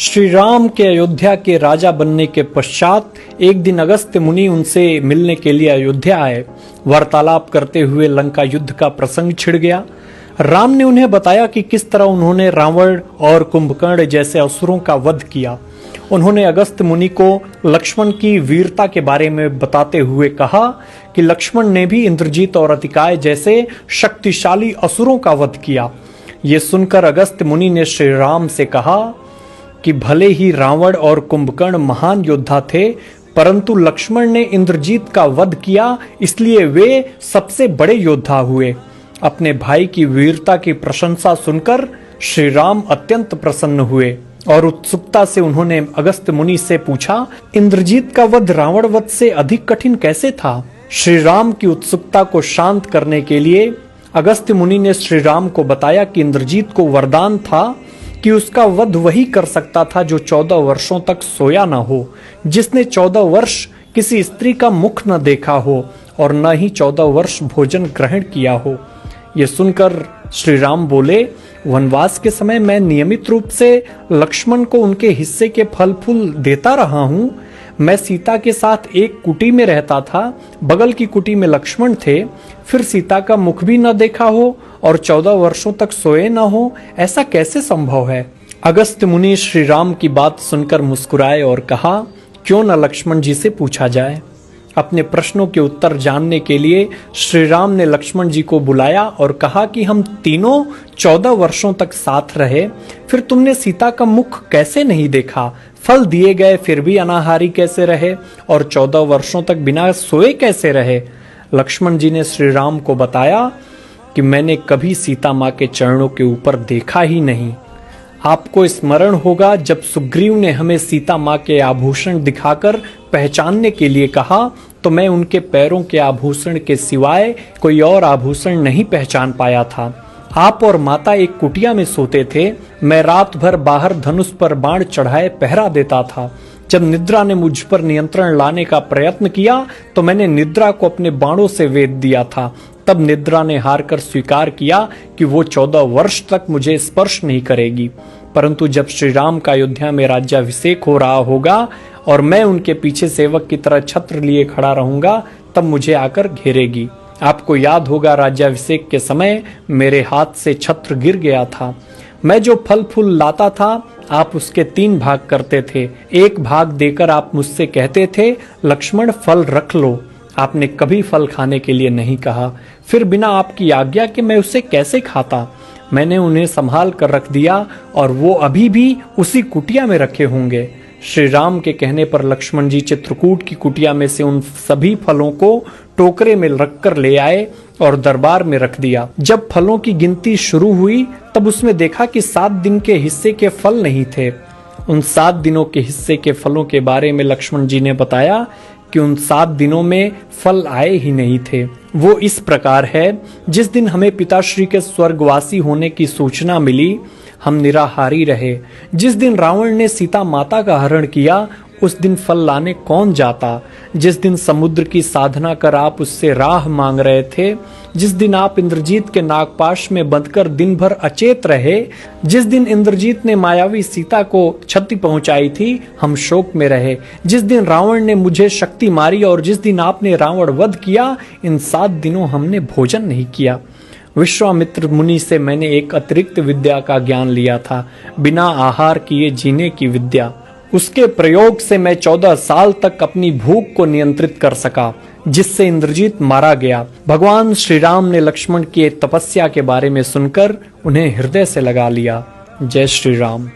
श्री राम के अयोध्या के राजा बनने के पश्चात एक दिन अगस्त्य मुनि उनसे मिलने के लिए अयोध्या आए। वार्तालाप करते हुए लंका युद्ध का प्रसंग छिड़ गया। राम ने उन्हें बताया कि किस तरह उन्होंने रावण और कुंभकर्ण जैसे असुरों का वध किया। उन्होंने अगस्त्य मुनि को लक्ष्मण की वीरता के बारे में बताते हुए कहा कि लक्ष्मण ने भी इंद्रजीत और अतिकाय जैसे शक्तिशाली असुरों का वध किया। ये सुनकर अगस्त्य मुनि ने श्री राम से कहा कि भले ही रावण और कुंभकर्ण महान योद्धा थे, परंतु लक्ष्मण ने इंद्रजीत का वध किया, इसलिए वे सबसे बड़े योद्धा हुए। अपने भाई की वीरता की प्रशंसा सुनकर श्री राम अत्यंत प्रसन्न हुए और उत्सुकता से उन्होंने अगस्त्य मुनि से पूछा, इंद्रजीत का वध रावण वध से अधिक कठिन कैसे था? श्री राम की उत्सुकता को शांत करने के लिए अगस्त्य मुनि ने श्री राम को बताया कि इंद्रजीत को वरदान था कि उसका वध वही कर सकता था जो 14 वर्षों तक सोया न हो, जिसने 14 वर्ष किसी स्त्री का मुख न देखा हो और न ही 14 वर्ष भोजन ग्रहण किया हो। ये सुनकर श्री राम बोले, वनवास के समय मैं नियमित रूप से लक्ष्मण को उनके हिस्से के फल फूल देता रहा हूँ। मैं सीता के साथ एक कुटी में रहता था, बगल की कुटी में लक्ष्मण थे, फिर सीता का मुख भी न देखा हो और 14 वर्षों तक सोए न हो, ऐसा कैसे संभव है? अगस्त्य मुनि श्री राम की बात सुनकर मुस्कुराए और कहा, क्यों न लक्ष्मण जी से पूछा जाए। अपने प्रश्नों के उत्तर जानने के लिए श्री राम ने लक्ष्मण जी को बुलाया और कहा कि हम तीनों 14 वर्षों तक साथ रहे, फिर तुमने सीता का मुख कैसे नहीं देखा? फल दिए गए फिर भी अनाहारी कैसे रहे और 14 वर्षों तक बिना सोए कैसे रहे? लक्ष्मण जी ने श्री राम को बताया कि मैंने कभी सीता माँ के चरणों के ऊपर देखा ही नहीं। आपको स्मरण होगा जब सुग्रीव ने हमें सीता माँ के आभूषण दिखाकर पहचानने के लिए कहा, तो मैं उनके पैरों के आभूषण के सिवाय कोई और आभूषण नहीं पहचान पाया था। आप और माता एक कुटिया में सोते थे, मैं रात भर बाहर धनुष पर बाण चढ़ाए पहरा देता था। जब निद्रा ने मुझ पर नियंत्रण लाने का प्रयत्न किया तो मैंने निद्रा को अपने बाणों से वेध दिया था। तब निद्रा ने हार कर स्वीकार किया कि वो 14 वर्ष तक मुझे स्पर्श नहीं करेगी, परंतु जब श्री राम का अयोध्या में राज्याभिषेक हो रहा होगा और मैं उनके पीछे सेवक की तरह छत्र लिए खड़ा रहूंगा, तब मुझे आकर घेरेगी। आपको याद होगा राज्याभिषेक के समय मेरे हाथ से छत्र गिर गया था। मैं जो फल फूल लाता था, आप उसके 3 भाग करते थे। एक भाग देकर आप मुझसे कहते थे, लक्ष्मण फल रख लो। आपने कभी फल खाने के लिए नहीं कहा। फिर बिना आपकी आज्ञा के मैं उसे कैसे खाता? मैंने उन्हें संभाल कर रख दिया और वो अभी भी उसी कुटिया में रखे होंगे। श्री राम के कहने पर लक्ष्मण जी चित्रकूट की कुटिया में से उन सभी फलों को टोकरे में रखकर ले आए और दरबार में रख दिया। जब फलों की गिनती शुरू हुई तब उसमें देखा कि 7 दिन के हिस्से के फल नहीं थे। उन 7 दिनों के हिस्से के फलों के बारे में लक्ष्मण जी ने बताया कि उन 7 दिनों में फल आए ही नहीं थे। वो इस प्रकार है, जिस दिन हमें पिताश्री के स्वर्गवासी होने की सूचना मिली, हम निराहारी रहे। जिस दिन रावण ने सीता माता का हरण किया, उस दिन फल लाने कौन जाता? जिस दिन समुद्र की साधना कर आप उससे राह मांग रहे थे, जिस दिन आप इंद्रजीत के नागपाश में बंधकर दिन भर अचेत रहे, जिस दिन इंद्रजीत ने मायावी सीता को क्षति पहुंचाई थी, हम शोक में रहे। जिस दिन रावण ने मुझे शक्ति मारी और जिस दिन आपने रावण वध किया, इन 7 दिनों हमने भोजन नहीं किया। विश्वामित्र मुनि से मैंने एक अतिरिक्त विद्या का ज्ञान लिया था, बिना आहार किए जीने की विद्या। उसके प्रयोग से मैं 14 साल तक अपनी भूख को नियंत्रित कर सका, जिससे इंद्रजीत मारा गया। भगवान श्री राम ने लक्ष्मण की तपस्या के बारे में सुनकर उन्हें हृदय से लगा लिया। जय श्री राम।